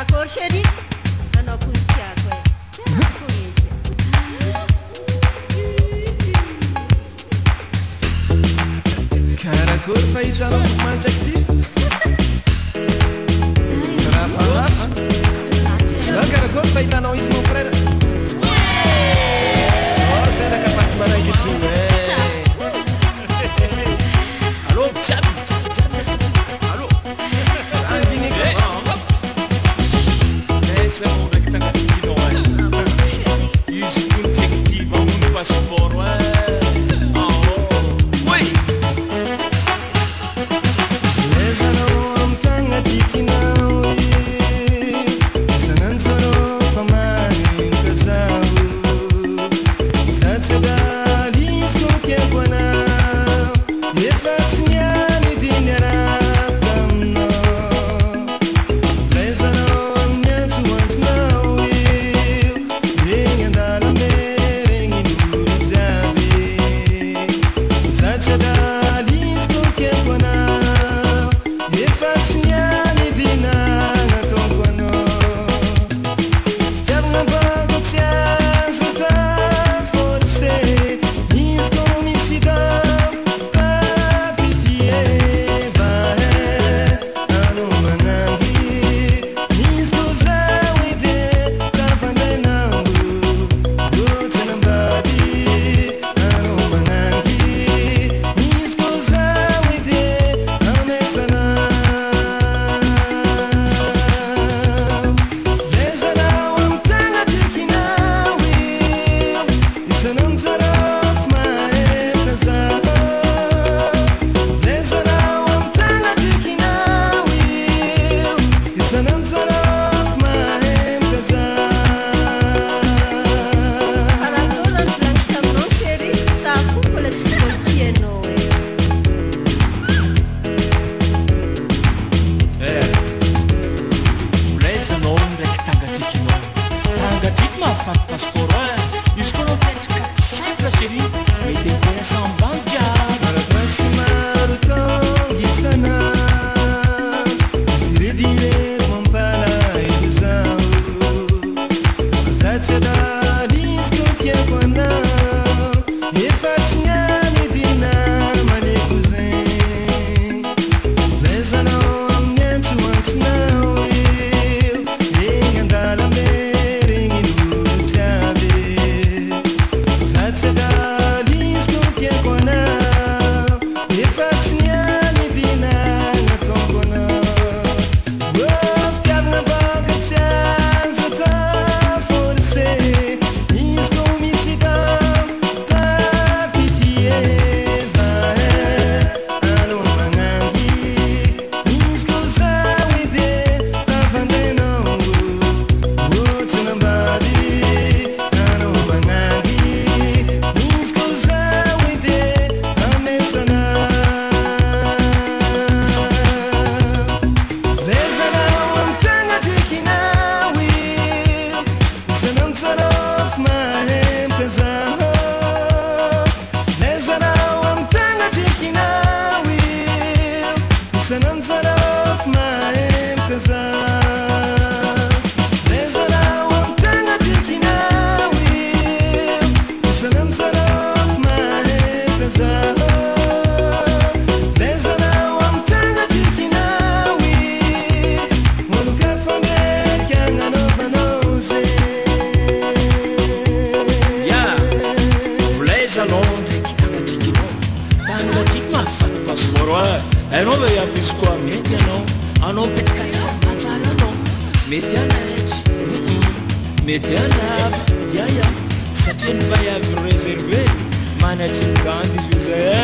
D'accord chérie, anao koa tiako Karakory fa hitanao mantsaky ty raha falafa za karakory fa hitanao izy mon frère so senaka faty maraiky ty Allô, Tchad. Allô. Essa é um que tá aqui no ar. Isso não tem que ir vamos no passaporte. Oi. Essa não é tanga tikinawi. Sanan soro famani casal. Satsada disco que buena. Mety anava, satria ny vaiavy réservé, manatry ny gandy izy io zay